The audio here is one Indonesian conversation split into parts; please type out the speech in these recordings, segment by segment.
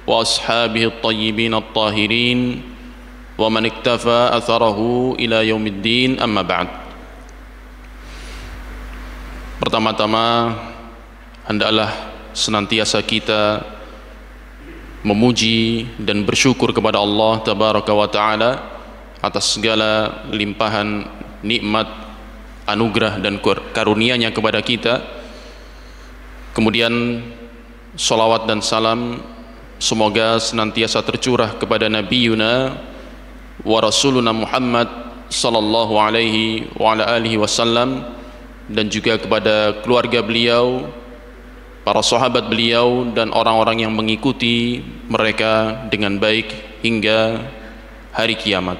وأصحابه الطيبين الطاهرين ومن اكتفى أثره إلى يوم الدين أما بعد. Pertama-tama hendaklah senantiasa kita memuji dan bersyukur kepada Allah Tabaraka wa Ta'ala atas segala limpahan nikmat, anugerah dan karunia-Nya kepada kita. Kemudian salawat dan salam semoga senantiasa tercurah kepada Nabiyyuna wa Rasuluna Muhammad sallallahu alaihi wa ala alihi wasallam, dan juga kepada keluarga beliau, para sahabat beliau, dan orang-orang yang mengikuti mereka dengan baik hingga hari kiamat.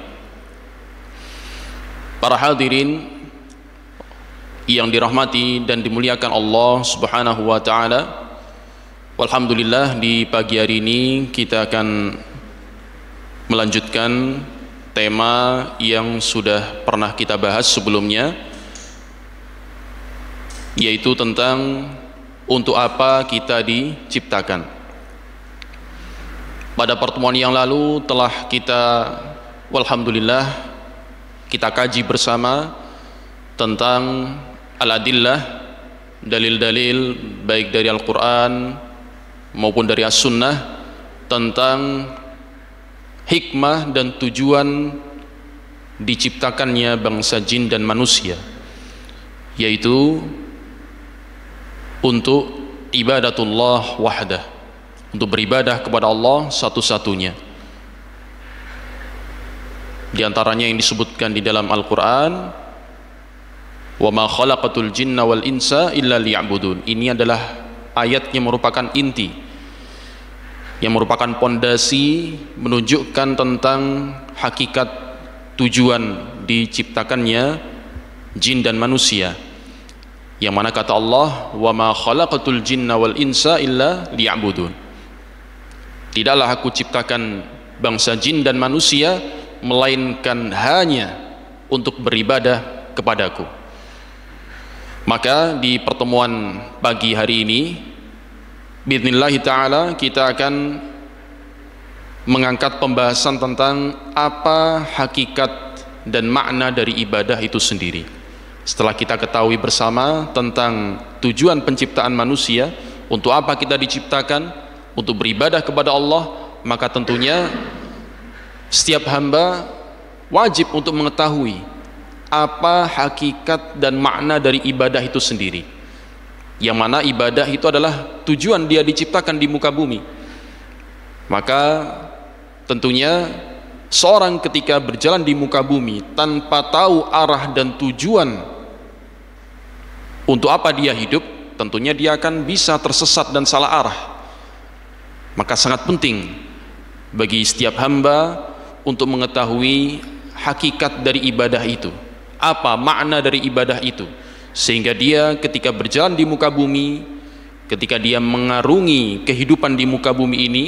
Para hadirin yang dirahmati dan dimuliakan Allah Subhanahu wa Ta'ala, alhamdulillah di pagi hari ini kita akan melanjutkan tema yang sudah pernah kita bahas sebelumnya, yaitu tentang untuk apa kita diciptakan. Pada pertemuan yang lalu telah kita, alhamdulillah, kita kaji bersama tentang al-adillah, dalil-dalil baik dari Al-Quran maupun dari As-Sunnah tentang hikmah dan tujuan diciptakannya bangsa jin dan manusia, yaitu untuk ibadatullah wahdah, untuk beribadah kepada Allah satu-satunya. Di antaranya yang disebutkan di dalam Al-Quran, wa ma khalaqatul jinna wal insa illa liya'budun. Ini adalah ayat yang merupakan inti, yang merupakan pondasi menunjukkan tentang hakikat tujuan diciptakannya jin dan manusia, yang mana kata Allah, wa ma khalaqatul jinna wal insa illa liya'budun. Tidaklah aku ciptakan bangsa jin dan manusia melainkan hanya untuk beribadah kepadaku. Maka di pertemuan pagi hari ini biidznillah ta'ala kita akan mengangkat pembahasan tentang apa hakikat dan makna dari ibadah itu sendiri. Setelah kita ketahui bersama tentang tujuan penciptaan manusia, untuk apa kita diciptakan, untuk beribadah kepada Allah, maka tentunya setiap hamba wajib untuk mengetahui apa hakikat dan makna dari ibadah itu sendiri, yang mana ibadah itu adalah tujuan dia diciptakan di muka bumi. Maka tentunya seorang ketika berjalan di muka bumi tanpa tahu arah dan tujuan untuk apa dia hidup, tentunya dia akan bisa tersesat dan salah arah. Maka sangat penting bagi setiap hamba untuk mengetahui hakikat dari ibadah itu, apa makna dari ibadah itu, sehingga dia ketika berjalan di muka bumi, ketika dia mengarungi kehidupan di muka bumi ini,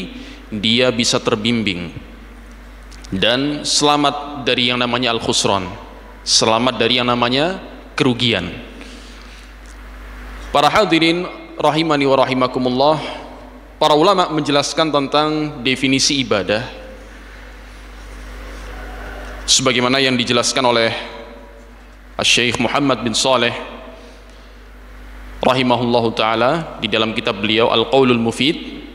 dia bisa terbimbing dan selamat dari yang namanya al-khusran, selamat dari yang namanya kerugian. Para hadirin rahimani wa rahimakumullah, para ulama menjelaskan tentang definisi ibadah sebagaimana yang dijelaskan oleh Syekh Muhammad bin Saleh rahimahullahu ta'ala di dalam kitab beliau Al-Qaulul Mufid.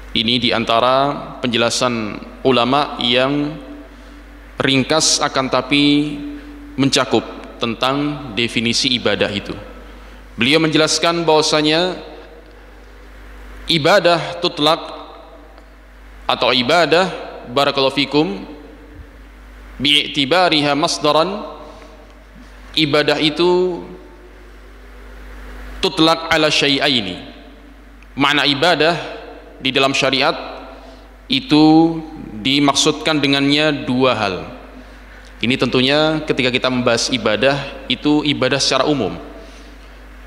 Ini diantara penjelasan ulama yang ringkas akan tapi mencakup tentang definisi ibadah itu. Beliau menjelaskan bahwasanya ibadah tutlaq atau ibadah barakallahu fikum bi'tibariha masdaran, ibadah itu tutlaq ala syai'aini. Makna ibadah di dalam syariat itu dimaksudkan dengannya dua hal. Ini tentunya ketika kita membahas ibadah, itu ibadah secara umum.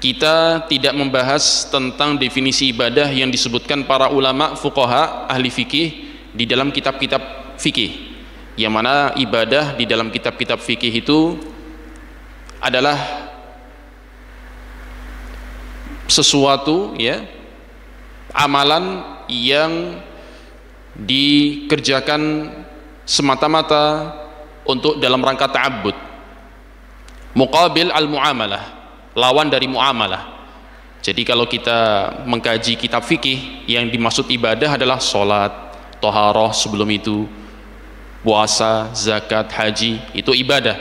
Kita tidak membahas tentang definisi ibadah yang disebutkan para ulama fuqaha ahli fikih di dalam kitab-kitab fikih, yang mana ibadah di dalam kitab-kitab fikih itu adalah sesuatu, ya, amalan yang dikerjakan semata-mata untuk dalam rangka ta'abbud. Muqabil al-muamalah, lawan dari muamalah. Jadi kalau kita mengkaji kitab fikih, yang dimaksud ibadah adalah sholat, toharoh sebelum itu, puasa, zakat, haji, itu ibadah.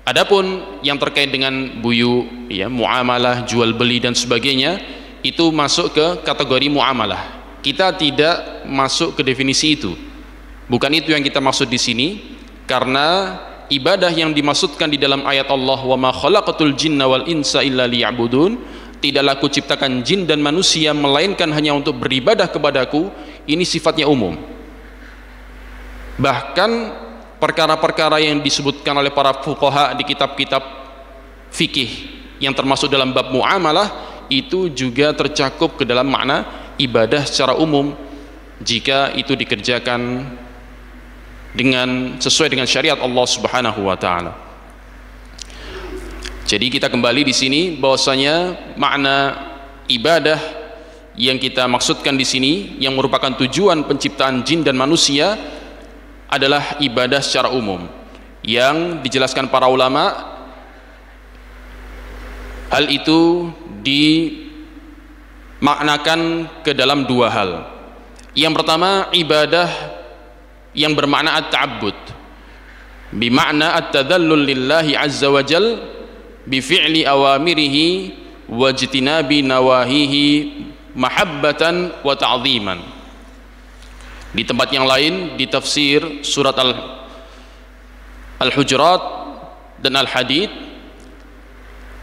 Adapun yang terkait dengan buyu, ya, muamalah, jual beli dan sebagainya, itu masuk ke kategori muamalah. Kita tidak masuk ke definisi itu. Bukan itu yang kita maksud di sini, karena ibadah yang dimaksudkan di dalam ayat Allah, wa ma khalaqatul jinna wal insa illa liya'budun, tidaklah aku ciptakan jin dan manusia melainkan hanya untuk beribadah kepadaku, ini sifatnya umum. Bahkan perkara-perkara yang disebutkan oleh para fuqaha di kitab-kitab fikih yang termasuk dalam bab muamalah, itu juga tercakup ke dalam makna ibadah secara umum jika itu dikerjakan dengan sesuai dengan syariat Allah Subhanahu wa taala. Jadi kita kembali di sini bahwasanya makna ibadah yang kita maksudkan di sini yang merupakan tujuan penciptaan jin dan manusia adalah ibadah secara umum yang dijelaskan para ulama. Hal itu dimaknakan ke dalam dua hal. Yang pertama, ibadah yang bermakna at-ta'abbud, bimakna at-tadhallul lillahi azza wa jal bifi'li awamirihi wajtinabi nawahihi mahabbatan wa ta'ziman. Di tempat yang lain di tafsir surat Al-Hujurat dan Al-Hadid,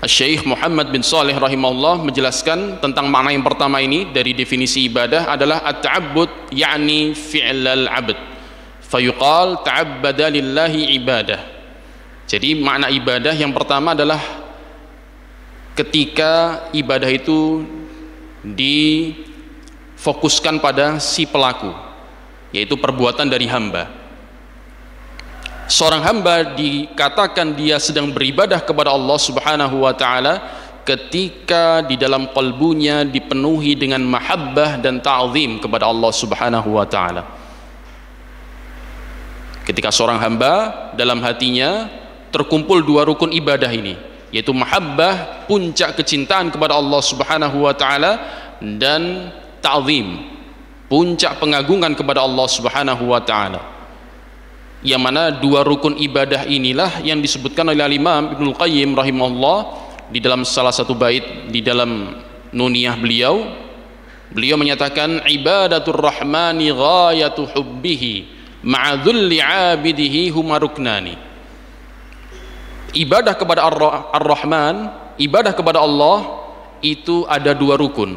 Syekh Muhammad bin Saleh rahimahullah menjelaskan tentang makna yang pertama ini dari definisi ibadah adalah at-ta'abbud yakni fi'lal 'abd fayuqal ta'abbada lillahi ibadah. Jadi makna ibadah yang pertama adalah ketika ibadah itu difokuskan pada si pelaku, yaitu perbuatan dari hamba. Seorang hamba dikatakan dia sedang beribadah kepada Allah Subhanahu wa taala ketika di dalam qalbunya dipenuhi dengan mahabbah dan ta'zim kepada Allah Subhanahu wa taala. Ketika seorang hamba dalam hatinya terkumpul dua rukun ibadah ini, yaitu mahabbah, puncak kecintaan kepada Allah Subhanahu wa taala, dan ta'zim, puncak pengagungan kepada Allah Subhanahu wa taala. Yang mana dua rukun ibadah inilah yang disebutkan oleh Imam Ibnul Qayyim rahimahullah di dalam salah satu bait di dalam nuniyah beliau. Beliau menyatakan ibadatur rahmani ghayatu hubbihi ma'a dhulli 'abidihi huma ruknani. Ibadah kepada Ar-Rahman, ibadah kepada Allah itu ada dua rukun.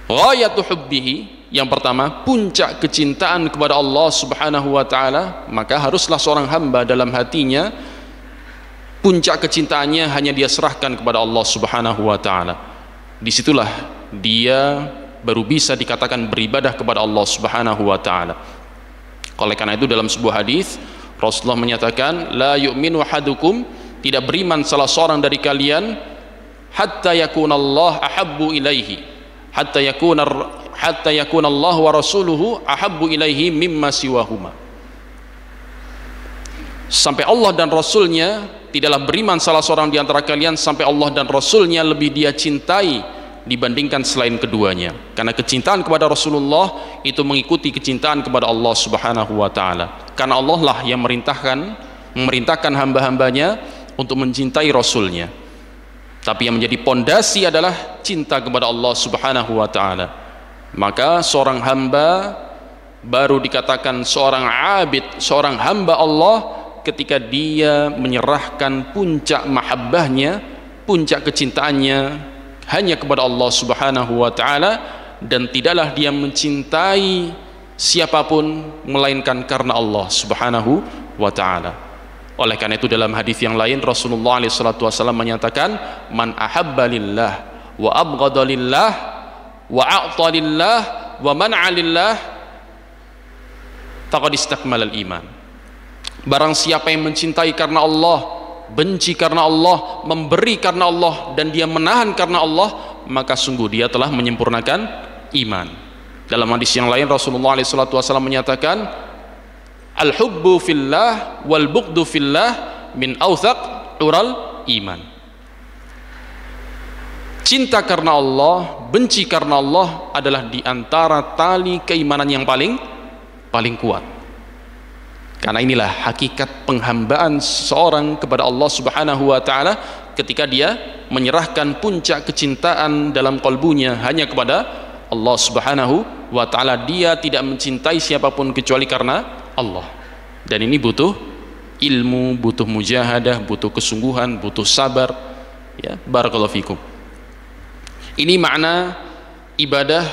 Ghayatu hubbihi, yang pertama puncak kecintaan kepada Allah Subhanahu wa taala, maka haruslah seorang hamba dalam hatinya puncak kecintaannya hanya dia serahkan kepada Allah Subhanahu wa taala. Disitulah dia baru bisa dikatakan beribadah kepada Allah Subhanahu wa taala. Oleh karena itu dalam sebuah hadis Rasulullah menyatakan, la yu'minu ahadukum, tidak beriman salah seorang dari kalian hatta yakuna Allah ahabbu ilaihi, hatta yakuna Allah wa rasuluhu ahabbu ilaihi mimma siwahuma. Sampai Allah dan Rasulnya, tidaklah beriman salah seorang di antara kalian sampai Allah dan Rasulnya lebih dia cintai dibandingkan selain keduanya. Karena kecintaan kepada Rasulullah itu mengikuti kecintaan kepada Allah Subhanahu wa taala. Karena Allah lah yang memerintahkan hamba-hambanya untuk mencintai Rasulnya. Tapi yang menjadi pondasi adalah cinta kepada Allah Subhanahu wa taala. Maka seorang hamba baru dikatakan seorang abid, seorang hamba Allah ketika dia menyerahkan puncak mahabbahnya, puncak kecintaannya hanya kepada Allah Subhanahu wa taala, dan tidaklah dia mencintai siapapun melainkan karena Allah Subhanahu wa taala. Oleh karena itu dalam hadis yang lain Rasulullah SAW menyatakan, man ahabba lillah wa abghada lillah wa a'ta lillah wa man'a lillah faqad istakmalal iman. Barang siapa yang mencintai karena Allah, benci karena Allah, memberi karena Allah, dan dia menahan karena Allah, maka sungguh dia telah menyempurnakan iman. Dalam hadis yang lain Rasulullah SAW menyatakan, al-hubbu fillah wal bughdu fillah min awthaq ural iman. Cinta karena Allah, benci karena Allah adalah di antara tali keimanan yang paling kuat. Karena inilah hakikat penghambaan seseorang kepada Allah Subhanahu wa taala ketika dia menyerahkan puncak kecintaan dalam kalbunya hanya kepada Allah Subhanahu wa taala. Dia tidak mencintai siapapun kecuali karena Allah. Dan ini butuh ilmu, butuh mujahadah, butuh kesungguhan, butuh sabar. Ya, barakallahu fikum. Ini makna ibadah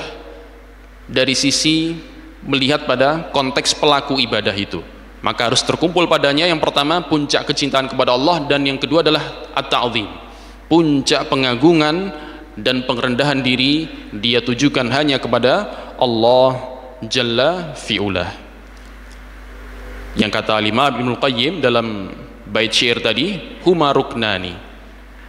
dari sisi melihat pada konteks pelaku ibadah itu. Maka harus terkumpul padanya yang pertama puncak kecintaan kepada Allah, dan yang kedua adalah at-ta'zim, puncak pengagungan dan pengerendahan diri dia tujukan hanya kepada Allah Jalla fi'ulah. Yang kata Imam Ibnul Qayyim dalam bait syair tadi, huma ruknani,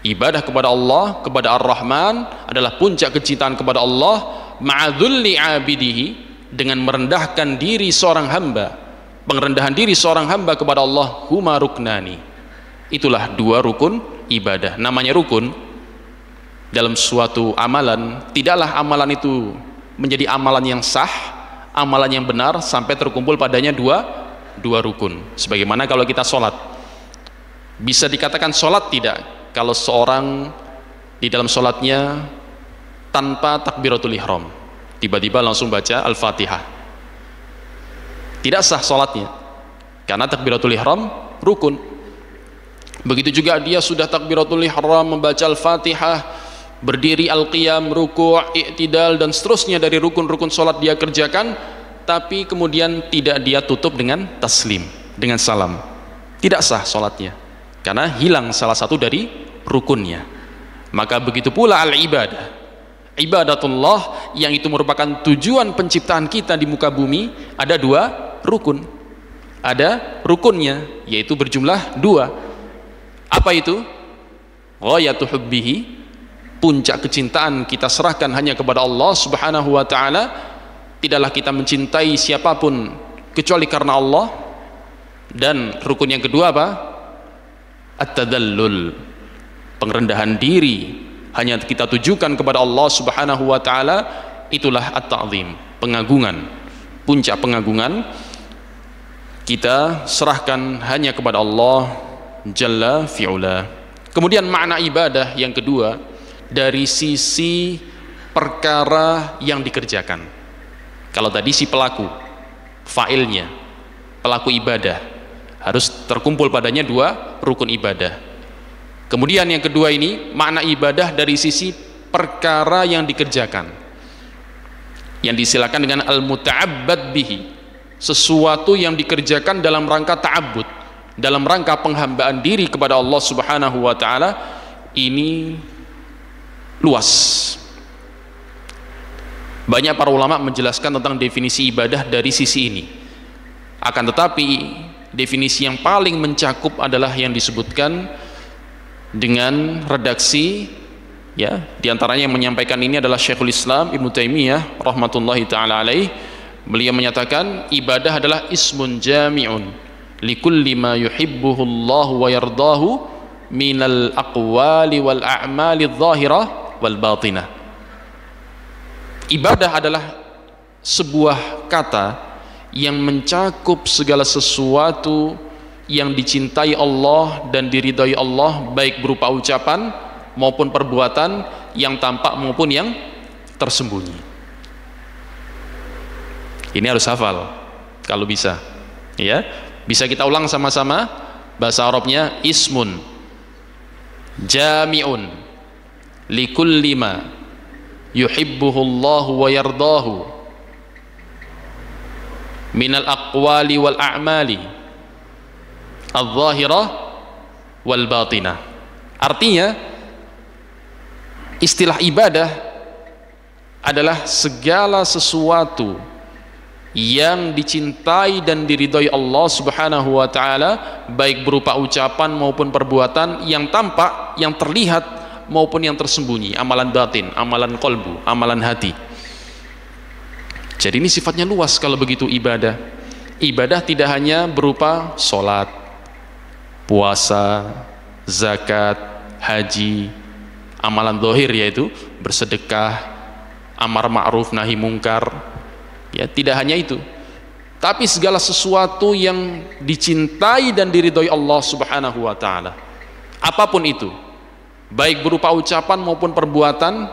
ibadah kepada Allah, kepada Ar-Rahman adalah puncak kecintaan kepada Allah, ma'adzulli abidihi, dengan merendahkan diri seorang hamba, pengerendahan diri seorang hamba kepada Allah, huma ruknani. Itulah dua rukun ibadah. Namanya rukun dalam suatu amalan, tidaklah amalan itu menjadi amalan yang sah, amalan yang benar sampai terkumpul padanya dua rukun. Sebagaimana kalau kita sholat, bisa dikatakan sholat tidak kalau seorang di dalam sholatnya tanpa takbiratul ihram, tiba-tiba langsung baca Al-Fatihah, tidak sah sholatnya, karena takbiratul ihram rukun. Begitu juga dia sudah takbiratul ihram, membaca Al-Fatihah, berdiri, al-qiyam, ruku', i'tidal, dan seterusnya dari rukun-rukun sholat dia kerjakan, tapi kemudian tidak dia tutup dengan taslim, dengan salam, tidak sah sholatnya, karena hilang salah satu dari rukunnya. Maka begitu pula al-ibadah, ibadatullah yang itu merupakan tujuan penciptaan kita di muka bumi, ada dua rukun, ada rukunnya, yaitu berjumlah dua. Apa itu? Ghayatu hubbihi, puncak kecintaan kita serahkan hanya kepada Allah Subhanahu wa taala, tidaklah kita mencintai siapapun kecuali karena Allah. Dan rukun yang kedua apa? At-tadallul, pengerendahan diri hanya kita tujukan kepada Allah Subhanahu wa taala, itulah at-ta'zim, pengagungan, puncak pengagungan kita serahkan hanya kepada Allah Jalla fi'ula. Kemudian makna ibadah yang kedua dari sisi perkara yang dikerjakan. Kalau tadi si pelaku, fa'ilnya, pelaku ibadah harus terkumpul padanya dua rukun ibadah. Kemudian yang kedua ini makna ibadah dari sisi perkara yang dikerjakan, yang disilakan dengan al-muta'abbad bihi, sesuatu yang dikerjakan dalam rangka ta'abbud, dalam rangka penghambaan diri kepada Allah Subhanahu wa taala. Ini luas. Banyak para ulama menjelaskan tentang definisi ibadah dari sisi ini. Akan tetapi definisi yang paling mencakup adalah yang disebutkan dengan redaksi, ya, diantaranya yang menyampaikan ini adalah Syekhul Islam Ibnu Taimiyah rahmatullahi taala alaih. Beliau menyatakan ibadah adalah ismun jami'un likulli ma yuhibbuhu Allah wa yardahu minal aqwali wal a'mali adh-dhahirah wal batinah. Ibadah adalah sebuah kata yang mencakup segala sesuatu yang dicintai Allah dan diridhai Allah, baik berupa ucapan maupun perbuatan, yang tampak maupun yang tersembunyi. Ini harus hafal kalau bisa, ya. Bisa kita ulang sama-sama. Bahasa Arabnya ismun jami'un likulli ma yuhibbuhu Allahu wa yardahu minal aqwali wal a'mali adh-dhahirah wal batinah. Artinya istilah ibadah adalah segala sesuatu yang dicintai dan diridhai Allah Subhanahu wa taala, baik berupa ucapan maupun perbuatan, yang tampak, yang terlihat maupun yang tersembunyi, amalan batin, amalan qalbu, amalan hati. Jadi ini sifatnya luas kalau begitu ibadah. Ibadah tidak hanya berupa sholat, puasa, zakat, haji, amalan zahir yaitu bersedekah, amar ma'ruf nahi mungkar, ya, tidak hanya itu, tapi segala sesuatu yang dicintai dan diridhoi Allah Subhanahu wa taala, apapun itu, baik berupa ucapan maupun perbuatan,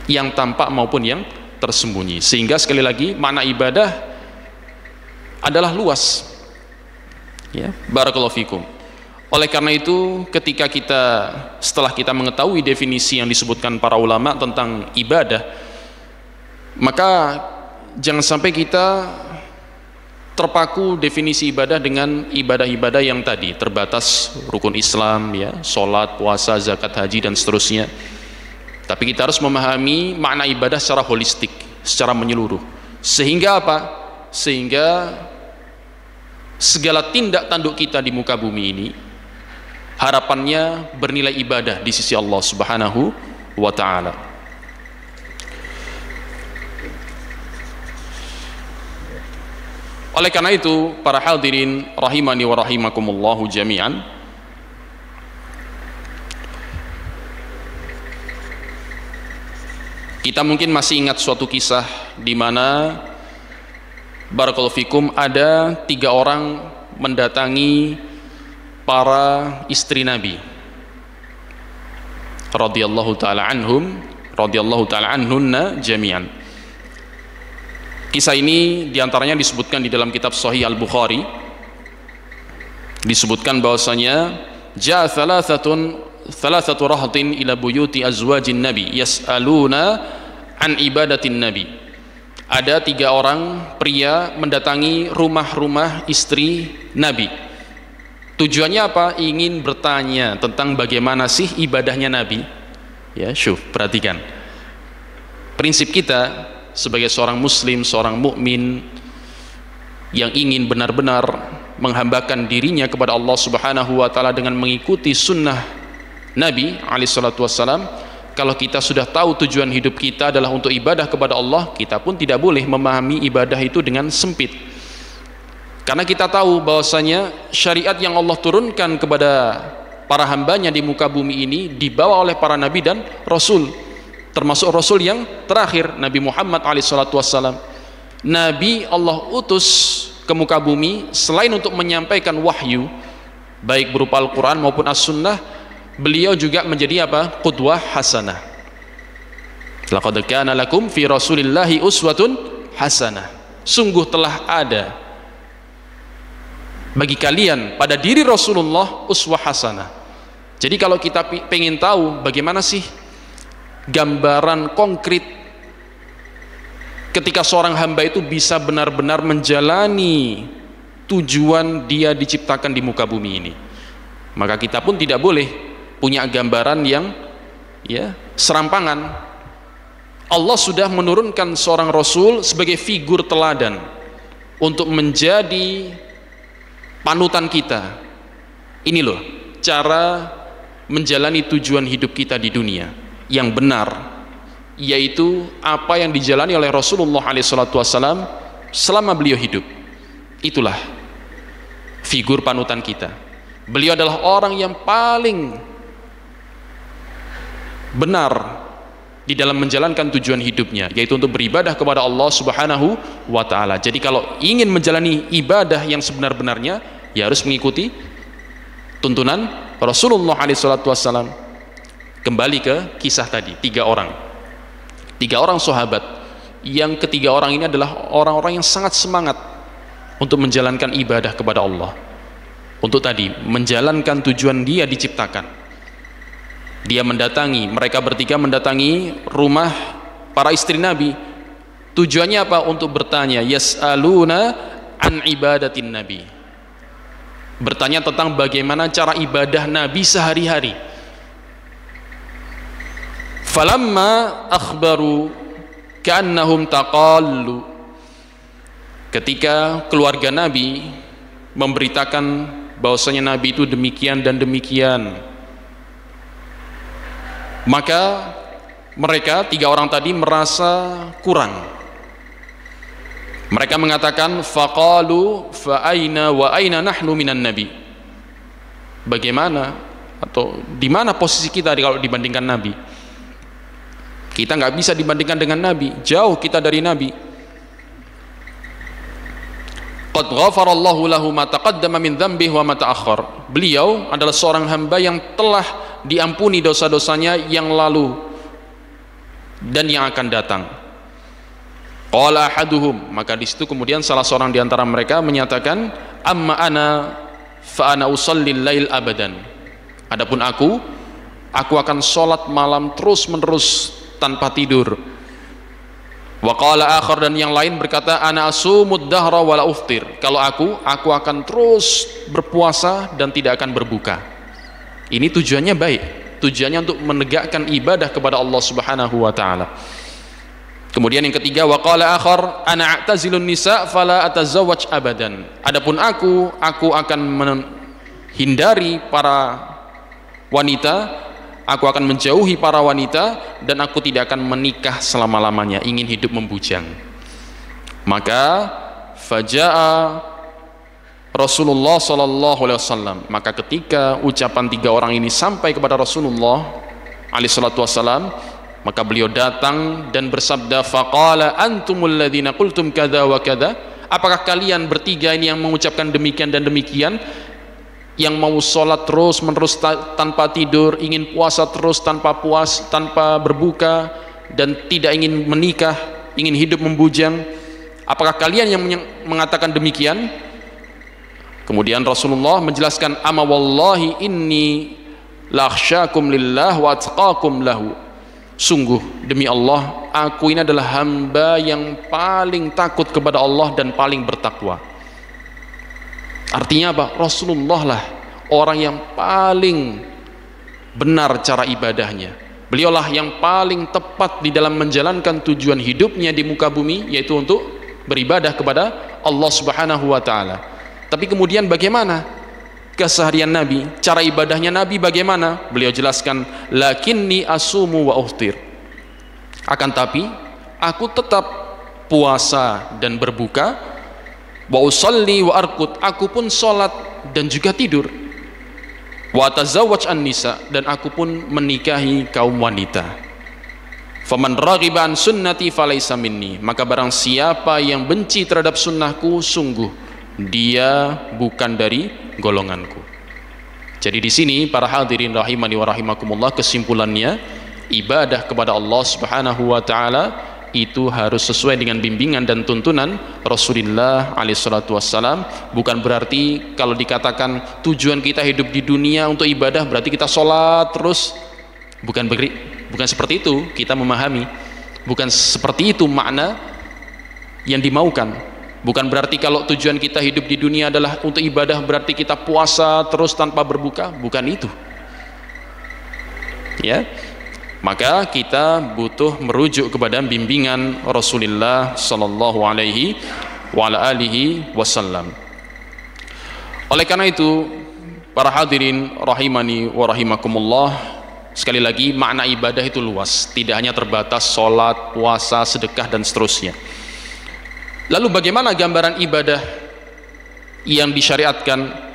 yang tampak maupun yang tersembunyi. Sehingga sekali lagi makna ibadah adalah luas, ya. Barakallahu fikum. Oleh karena itu, setelah kita mengetahui definisi yang disebutkan para ulama tentang ibadah, maka jangan sampai kita terpaku definisi ibadah dengan ibadah-ibadah yang tadi terbatas rukun Islam, ya, sholat, puasa, zakat, haji dan seterusnya. Tapi kita harus memahami makna ibadah secara holistik, secara menyeluruh. Sehingga apa? Sehingga segala tindak tanduk kita di muka bumi ini harapannya bernilai ibadah di sisi Allah Subhanahu wa taala. Oleh karena itu, para hadirin rahimani wa rahimakumullahu jami'an, kita mungkin masih ingat suatu kisah di mana barakallahu fikum ada 3 orang mendatangi para istri Nabi radhiyallahu taala anhum, radhiyallahu taala anhunna jami'an. Kisah ini diantaranya disebutkan di dalam kitab Sahih Al-Bukhari, disebutkan bahwasanya ja thalathatu rahatin ila buyuti azwajin nabi yas'aluna an ibadatin nabi. Ada 3 orang pria mendatangi rumah-rumah istri Nabi. Tujuannya apa? Ingin bertanya tentang bagaimana sih ibadahnya Nabi. Ya, perhatikan. Prinsip kita sebagai seorang muslim, seorang mukmin yang ingin benar-benar menghambakan dirinya kepada Allah Subhanahu wa taala dengan mengikuti sunnah Nabi alaihi salatu wassalam, kalau kita sudah tahu tujuan hidup kita adalah untuk ibadah kepada Allah, kita pun tidak boleh memahami ibadah itu dengan sempit. Karena kita tahu bahwasanya syariat yang Allah turunkan kepada para hambanya di muka bumi ini dibawa oleh para nabi dan rasul, termasuk rasul yang terakhir Nabi Muhammad alaihi salatu wassalam. Nabi Allah utus ke muka bumi selain untuk menyampaikan wahyu baik berupa Al-Quran maupun As-Sunnah, beliau juga menjadi apa? Qudwah hasanah. Laqad kana lakum fi Rasulillahi uswatun hasanah. Sungguh telah ada bagi kalian pada diri Rasulullah uswah hasanah. Jadi kalau kita pengen tahu bagaimana sih gambaran konkret ketika seorang hamba itu bisa benar-benar menjalani tujuan dia diciptakan di muka bumi ini, maka kita pun tidak boleh punya gambaran yang serampangan. Allah sudah menurunkan seorang rasul sebagai figur teladan untuk menjadi panutan kita. Ini loh cara menjalani tujuan hidup kita di dunia yang benar, yaitu apa yang dijalani oleh Rasulullah SAW selama beliau hidup. Itulah figur panutan kita. Beliau adalah orang yang paling benar di dalam menjalankan tujuan hidupnya, yaitu untuk beribadah kepada Allah Subhanahu wa taala. Jadi kalau ingin menjalani ibadah yang sebenar-benarnya, ya harus mengikuti tuntunan Rasulullah SAW. Kembali ke kisah tadi, 3 orang sahabat, yang ketiga orang ini adalah orang-orang yang sangat semangat untuk menjalankan ibadah kepada Allah, untuk tadi menjalankan tujuan dia diciptakan. Mereka bertiga mendatangi rumah para istri Nabi. Tujuannya apa? Untuk bertanya, yas'aluna an ibadatin Nabi, bertanya tentang bagaimana cara ibadah Nabi sehari-hari. Falamma akhbaru ka'annahum taqallu, ketika keluarga Nabi memberitakan bahwasanya Nabi itu demikian dan demikian, maka mereka tiga orang tadi merasa kurang. Mereka mengatakan faqalu fa aina wa aina nahnu minan nabi. Bagaimana atau di mana posisi kita kalau dibandingkan nabi? Kita nggak bisa dibandingkan dengan nabi, jauh kita dari nabi. Qad ghafarallahu lahu ma taqaddama min dhanbihi wa ma ta'akhkhar. Beliau adalah seorang hamba yang telah diampuni dosa-dosanya yang lalu dan yang akan datang. Qala ahaduhum, maka di situ kemudian salah seorang di antara mereka menyatakan, amma ana fa ana usallil lail abadan. Adapun aku akan sholat malam terus-menerus tanpa tidur. Wa qala akhar, dan yang lain berkata, ana asumud dahra wala uftir. Kalau aku akan terus berpuasa dan tidak akan berbuka. Ini tujuannya baik, tujuannya untuk menegakkan ibadah kepada Allah Subhanahu wa taala. Kemudian yang ketiga, wa qala akhar, ana a'tazilun nisa fala atazawwaj abadan. Adapun aku akan menghindari para wanita, aku akan menjauhi para wanita dan aku tidak akan menikah selama-lamanya, ingin hidup membujang. Maka faja'a Rasulullah sallallahu alaihi wasallam, maka ketika ucapan tiga orang ini sampai kepada Rasulullah alaihi salatu wasallam, maka beliau datang dan bersabda, faqala antumul ladzina qultum kadza wa kadza. Apakah kalian bertiga ini yang mengucapkan demikian dan demikian, yang mau sholat terus menerus tanpa tidur, ingin puasa terus tanpa berbuka, dan tidak ingin menikah, ingin hidup membujang? Apakah kalian yang mengatakan demikian? Kemudian Rasulullah menjelaskan, ama wallahi inni lakhsyakum lillah wa atqakum lahu. Sungguh demi Allah, aku ini adalah hamba yang paling takut kepada Allah dan paling bertakwa. Artinya apa? Rasulullah lah orang yang paling benar cara ibadahnya. Beliaulah yang paling tepat di dalam menjalankan tujuan hidupnya di muka bumi, yaitu untuk beribadah kepada Allah Subhanahu wa taala. Tapi kemudian bagaimana keseharian Nabi, cara ibadahnya Nabi bagaimana? Beliau jelaskan, lakinni asumu wa uftir. Akan tapi aku tetap puasa dan berbuka, wa usalli wa arqud, aku pun salat dan juga tidur, wa tazawwaj an-nisa, dan aku pun menikahi kaum wanita. Faman raghiba an sunnati falaysa minni, maka barang siapa yang benci terhadap sunnahku, sungguh dia bukan dari golonganku. Jadi di sini para hadirin rahimani wa rahimakumullah, kesimpulannya ibadah kepada Allah Subhanahu wa taala itu harus sesuai dengan bimbingan dan tuntunan Rasulullah alaihissalatu wassalam. Bukan berarti kalau dikatakan tujuan kita hidup di dunia untuk ibadah berarti kita sholat terus. Bukan seperti itu kita memahami. Bukan seperti itu makna yang dimaukan. Bukan berarti kalau tujuan kita hidup di dunia adalah untuk ibadah berarti kita puasa terus tanpa berbuka. Bukan itu, ya. Maka kita butuh merujuk kepada bimbingan Rasulullah sallallahu alaihi wa ala alihi wasallam. Oleh karena itu, para hadirin rahimani wa rahimakumullah, sekali lagi makna ibadah itu luas, tidak hanya terbatas sholat, puasa, sedekah dan seterusnya. Lalu bagaimana gambaran ibadah yang disyariatkan?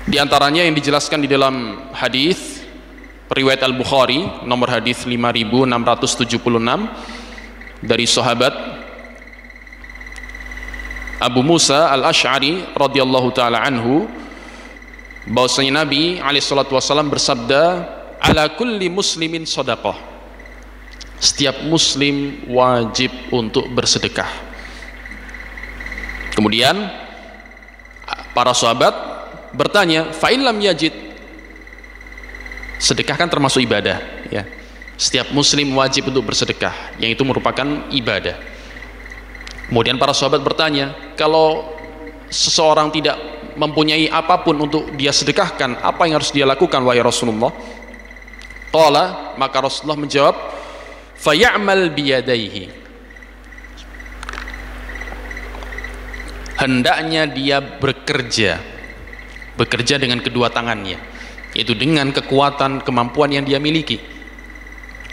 Di antaranya yang dijelaskan di dalam hadis riwayat Al-Bukhari nomor hadis 5676 dari sahabat Abu Musa Al-Asy'ari radhiyallahu taala anhu, bahwasanya Nabi alaihi salatu wasallam bersabda, ala kulli muslimin shadaqah. Setiap muslim wajib untuk bersedekah. Kemudian para sahabat bertanya, fa in lam yajid, sedekah kan termasuk ibadah, ya. Setiap muslim wajib untuk bersedekah, yang itu merupakan ibadah. Kemudian para sahabat bertanya, kalau seseorang tidak mempunyai apapun untuk dia sedekahkan, apa yang harus dia lakukan wahai Rasulullah? Qala, maka Rasulullah menjawab, fay'amal biyadaihi, hendaknya dia bekerja dengan kedua tangannya. yaitu dengan kekuatan kemampuan yang dia miliki.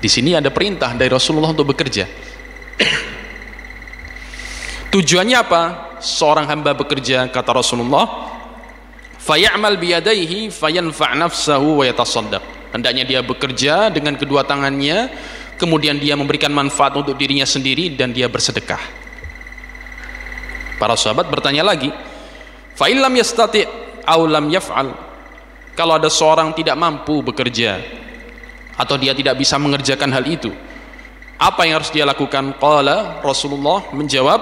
Di sini ada perintah dari Rasulullah untuk bekerja. Tujuannya apa? Seorang hamba bekerja, kata Rasulullah, fay'amal biyadaihi fayanfa' nafsahu wa yatasaddaq. Hendaknya dia bekerja dengan kedua tangannya, kemudian dia memberikan manfaat untuk dirinya sendiri dan dia bersedekah. Para sahabat bertanya lagi, fa illam yastati' aw lam yaf'al. Kalau ada seorang tidak mampu bekerja atau dia tidak bisa mengerjakan hal itu, apa yang harus dia lakukan? Qala, Rasulullah menjawab,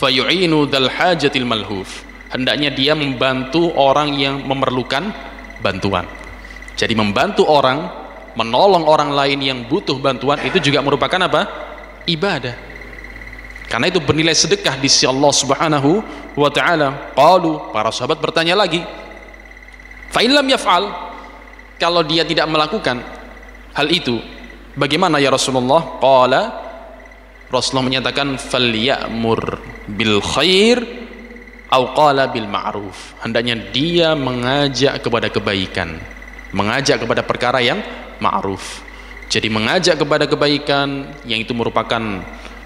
fayu'inu dzal hajatil malhuf. Hendaknya dia membantu orang yang memerlukan bantuan. Jadi membantu orang, menolong orang lain yang butuh bantuan, itu juga merupakan apa? Ibadah. Karena itu bernilai sedekah di sisi Allah Subhanahu wa taala. Qalu, para sahabat bertanya lagi, fa in lam yaf'al, kalau dia tidak melakukan hal itu, bagaimana ya Rasulullah? Qala, Rasulullah menyatakan, falya'mur bil khair au qala bil ma'ruf. Hendaknya dia mengajak kepada kebaikan, mengajak kepada perkara yang ma'ruf. Jadi mengajak kepada kebaikan, yang itu merupakan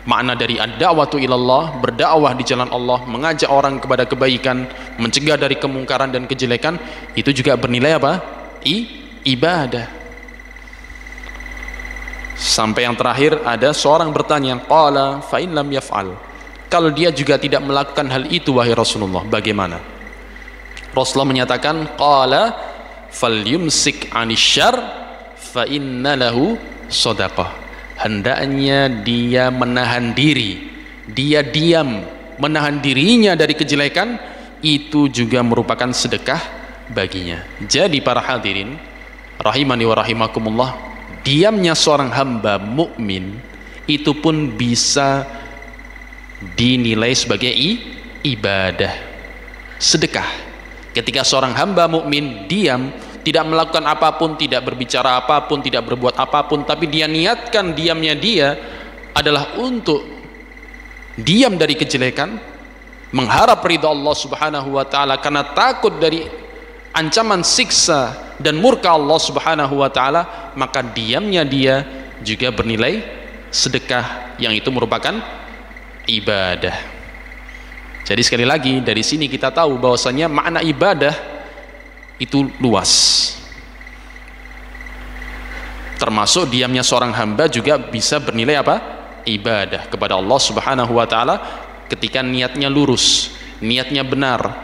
makna dari ad-da'watu ilallah, berdakwah di jalan Allah, mengajak orang kepada kebaikan, mencegah dari kemungkaran dan kejelekan, itu juga bernilai apa? Ibadah. Sampai yang terakhir ada seorang bertanya, qala fa in lam yaf'al. Kalau dia juga tidak melakukan hal itu wahai Rasulullah, bagaimana? Rasulullah menyatakan, qala falyumsik 'anisyarr fa inna lahu shadaqah. Hendaknya dia menahan diri, dia diam, menahan dirinya dari kejelekan, itu juga merupakan sedekah baginya. Jadi para hadirin rahimani wa rahimakumullah, diamnya seorang hamba mukmin itu pun bisa dinilai sebagai ibadah, sedekah. Ketika seorang hamba mukmin diam, tidak melakukan apapun, tidak berbicara apapun, tidak berbuat apapun, tapi dia niatkan diamnya dia adalah untuk diam dari kejelekan, mengharap ridha Allah Subhanahu wa taala karena takut dari ancaman siksa dan murka Allah Subhanahu wa taala, maka diamnya dia juga bernilai sedekah, yang itu merupakan ibadah. Jadi sekali lagi dari sini kita tahu bahwasanya makna ibadah itu luas, termasuk diamnya seorang hamba juga bisa bernilai apa? Ibadah kepada Allah Subhanahu wa taala ketika niatnya lurus, niatnya benar,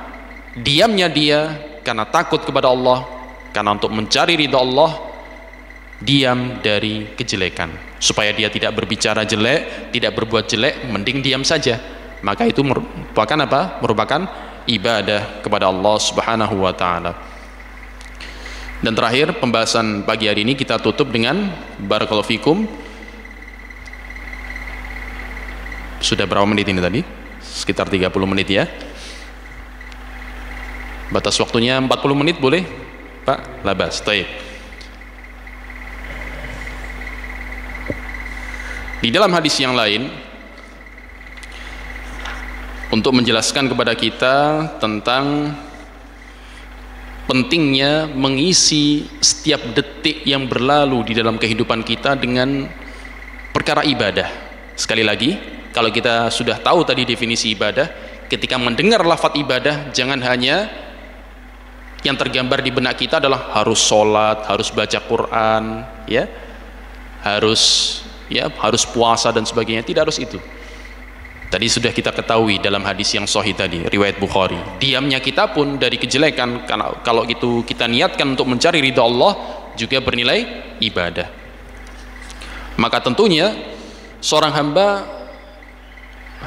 diamnya dia karena takut kepada Allah, karena untuk mencari ridha Allah, diam dari kejelekan, supaya dia tidak berbicara jelek, tidak berbuat jelek, mending diam saja. Maka itu merupakan apa? Merupakan ibadah kepada Allah Subhanahu wa taala. Dan terakhir, pembahasan pagi hari ini kita tutup dengan barakallahu fikum. Sudah berapa menit ini tadi? Sekitar 30 menit ya. Batas waktunya 40 menit boleh Pak? Labas, taib. Di dalam hadis yang lain, untuk menjelaskan kepada kita tentang pentingnya mengisi setiap detik yang berlalu di dalam kehidupan kita dengan perkara ibadah. Sekali lagi, kalau kita sudah tahu tadi definisi ibadah, ketika mendengar lafaz ibadah, jangan hanya yang tergambar di benak kita adalah harus sholat, harus baca Quran, harus puasa dan sebagainya. Tidak harus itu. Tadi sudah kita ketahui dalam hadis yang sahih tadi, riwayat Bukhari, diamnya kita pun dari kejelekan, karena kalau itu kita niatkan untuk mencari ridha Allah, juga bernilai ibadah. Maka tentunya seorang hamba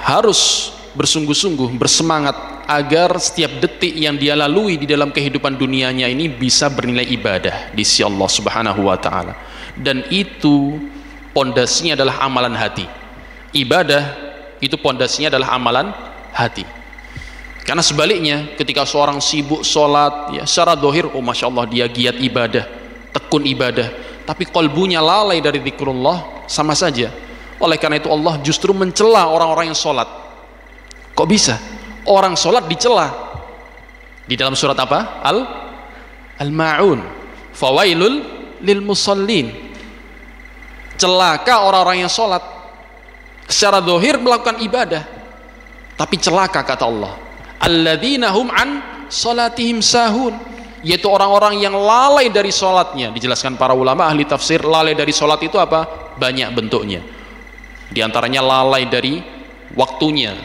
harus bersungguh-sungguh, bersemangat agar setiap detik yang dia lalui di dalam kehidupan dunianya ini bisa bernilai ibadah di sisi Allah Subhanahu wa taala. Dan itu pondasinya adalah amalan hati. Ibadah itu pondasinya adalah amalan hati. Karena sebaliknya, ketika seorang sibuk sholat, secara dohir, masya Allah dia giat ibadah, tekun ibadah, tapi qalbunya lalai dari zikrullah, sama saja. Oleh karena itu Allah justru mencela orang-orang yang sholat. Kok bisa? Orang sholat dicela. Di dalam surat apa? al-ma'un, fawailul lil musallin. Celaka orang-orang yang sholat secara zahir melakukan ibadah, tapi celaka kata Allah, alladzina hum an salatihim sahun, yaitu orang-orang yang lalai dari sholatnya. Dijelaskan para ulama ahli tafsir, lalai dari sholat itu apa? Banyak bentuknya. Di antaranya lalai dari waktunya,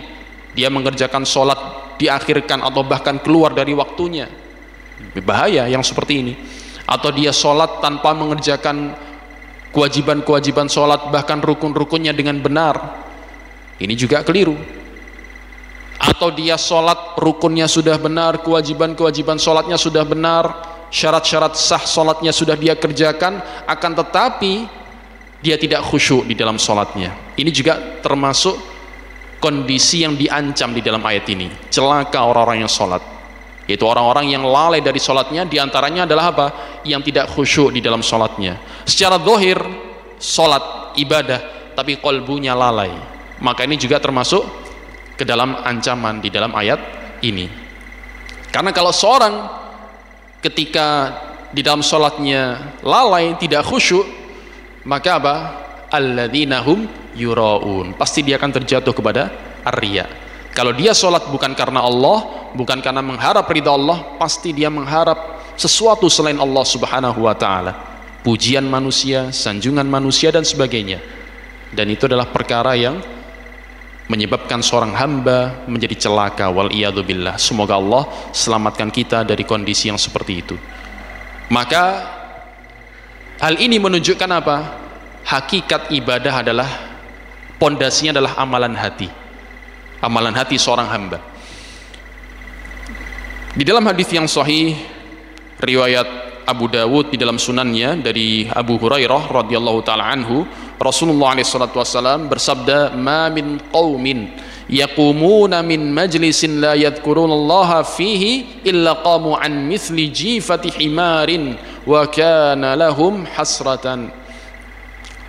dia mengerjakan sholat diakhirkan atau bahkan keluar dari waktunya. Bahaya yang seperti ini. Atau dia sholat tanpa mengerjakan kewajiban-kewajiban sholat, bahkan rukun-rukunnya dengan benar. Ini juga keliru. Atau dia sholat, rukunnya sudah benar, kewajiban-kewajiban sholatnya sudah benar, syarat-syarat sah sholatnya sudah dia kerjakan, akan tetapi dia tidak khusyuk di dalam sholatnya. Ini juga termasuk kondisi yang diancam di dalam ayat ini. Celaka orang-orang yang sholat, yaitu orang-orang yang lalai dari sholatnya. Diantaranya adalah apa? Yang tidak khusyuk di dalam sholatnya. Secara zahir sholat ibadah, tapi qalbunya lalai. Maka ini juga termasuk ke dalam ancaman di dalam ayat ini. Karena kalau seorang ketika di dalam sholatnya lalai, tidak khusyuk, maka apa? Alladzina hum yuraun, pasti dia akan terjatuh kepada ar-riya. Kalau dia sholat bukan karena Allah, bukan karena mengharap ridha Allah, pasti dia mengharap sesuatu selain Allah subhanahu wa ta'ala, pujian manusia, sanjungan manusia dan sebagainya. Dan itu adalah perkara yang menyebabkan seorang hamba menjadi celaka, wal iyadu billah. Semoga Allah selamatkan kita dari kondisi yang seperti itu. Maka hal ini menunjukkan apa? Hakikat ibadah adalah, pondasinya adalah amalan hati. Amalan hati seorang hamba. Di dalam hadis yang sahih riwayat Abu Dawud di dalam sunannya dari Abu Hurairah radhiyallahu taala anhu, Rasulullah SAW bersabda, "Ma min qaumin yaqumuna min majlisin la yadhkurunallaha fihi illa qamu an mithli jifati himarin wa kana lahum hasratan."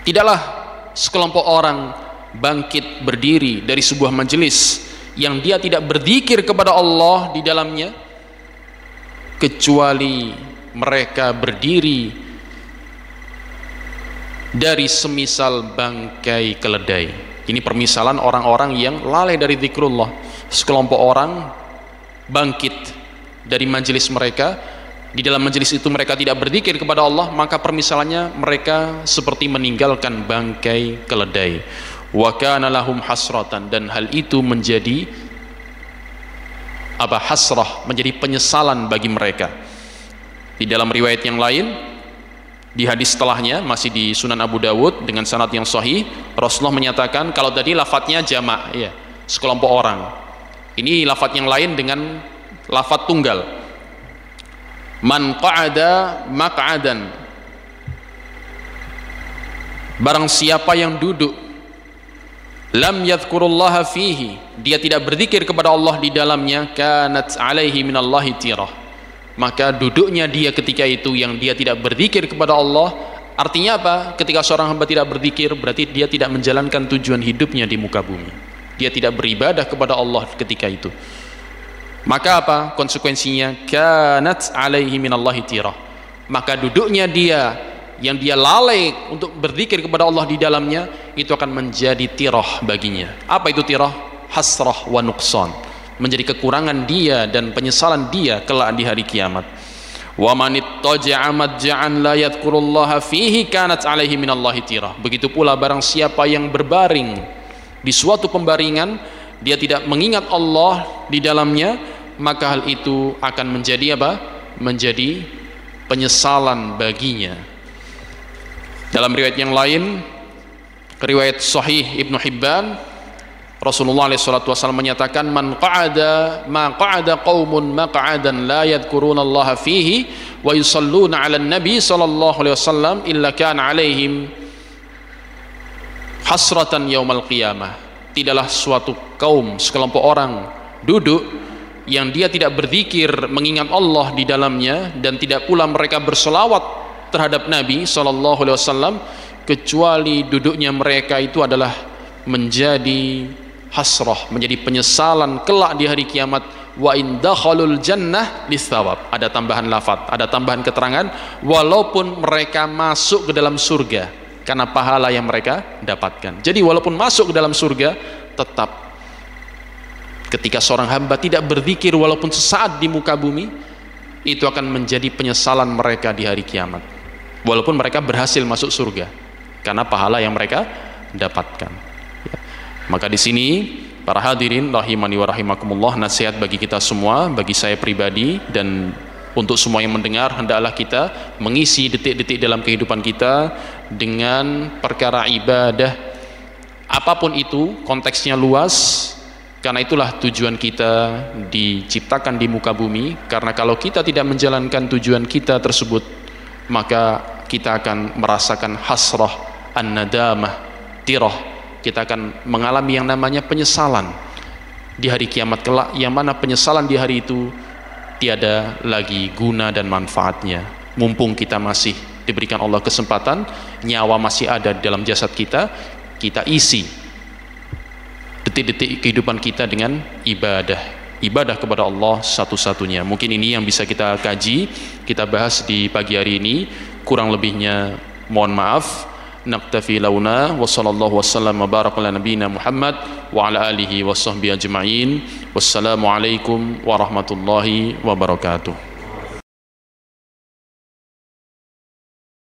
Tidaklah sekelompok orang bangkit berdiri dari sebuah majelis yang dia tidak berzikir kepada Allah di dalamnya, kecuali mereka berdiri dari semisal bangkai keledai. Ini permisalan orang-orang yang lalai dari zikrullah. Sekelompok orang bangkit dari majelis mereka, di dalam majelis itu mereka tidak berzikir kepada Allah, maka permisalannya mereka seperti meninggalkan bangkai keledai. Wa kana lahum hasratan, dan hal itu menjadi apa? Hasrah, menjadi penyesalan bagi mereka. Di dalam riwayat yang lain, di hadis setelahnya masih di Sunan Abu Dawud dengan sanad yang sahih, Rasulullah menyatakan, kalau tadi lafadznya jamak, ya, sekelompok orang. Ini lafadz yang lain dengan lafadz tunggal. Man qa'ada maq'adan, barang siapa yang duduk, lam yadhkurullaha fihi, dia tidak berzikir kepada Allah di dalamnya, kanat alaihi minallahi tirah, maka duduknya dia ketika itu yang dia tidak berzikir kepada Allah. Artinya apa? Ketika seorang hamba tidak berzikir, berarti dia tidak menjalankan tujuan hidupnya di muka bumi, dia tidak beribadah kepada Allah ketika itu. Maka apa konsekuensinya? Kanat alaihi minallahi tirah, maka duduknya dia yang dia lalai untuk berzikir kepada Allah di dalamnya, itu akan menjadi tirah baginya. Apa itu tirah? Hasrah wa nuqsan, menjadi kekurangan dia dan penyesalan dia kelak di hari kiamat. Wa man ittaja'a madja'an la yadhkurullaha fihi kanat alaihi minallahi tirah. Begitu pula barang siapa yang berbaring di suatu pembaringan, dia tidak mengingat Allah di dalamnya, maka hal itu akan menjadi apa? Menjadi penyesalan baginya. Dalam riwayat yang lain, riwayat sahih Ibnu Hibban, Rasulullah SAW menyatakan, man qa'ada ma qa'ada qaumun maq'adan la yadhkurunallaha fihi wa yusalluna 'alan nabi sallallahu alaihi wasallam illa kana 'alaihim hasratan yaumal qiyamah. Tidaklah suatu kaum, sekelompok orang duduk yang dia tidak berzikir mengingat Allah di dalamnya, dan tidak pula mereka berselawat terhadap Nabi sallallahu alaihi wasallam, kecuali duduknya mereka itu adalah menjadi hasrah, menjadi penyesalan kelak di hari kiamat. wa in dakhalul jannah listhawab. Ada tambahan lafaz, ada tambahan keterangan, walaupun mereka masuk ke dalam surga karena pahala yang mereka dapatkan. Jadi walaupun masuk ke dalam surga, tetap ketika seorang hamba tidak berzikir walaupun sesaat di muka bumi, itu akan menjadi penyesalan mereka di hari kiamat, walaupun mereka berhasil masuk surga karena pahala yang mereka dapatkan. Maka di sini para hadirin rahimani wa rahimakumullah, nasihat bagi kita semua, bagi saya pribadi dan untuk semua yang mendengar, hendaklah kita mengisi detik-detik dalam kehidupan kita dengan perkara ibadah apapun itu, konteksnya luas, karena itulah tujuan kita diciptakan di muka bumi. Karena kalau kita tidak menjalankan tujuan kita tersebut, maka kita akan merasakan hasrah, an-nadamah, tirah. Kita akan mengalami yang namanya penyesalan di hari kiamat kelak, yang mana penyesalan di hari itu tiada lagi guna dan manfaatnya. Mumpung kita masih diberikan Allah kesempatan, nyawa masih ada di dalam jasad kita, kita isi detik-detik kehidupan kita dengan ibadah kepada Allah satu-satunya. Mungkin ini yang bisa kita kaji, kita bahas di pagi hari ini. Kurang lebihnya mohon maaf. Naktafi launa wa sallallahu wasallam wa baraka ala nabiyina Muhammad wa ala alihi wa sahbihi ajma'in. Wassalamu alaikum warahmatullahi wabarakatuh.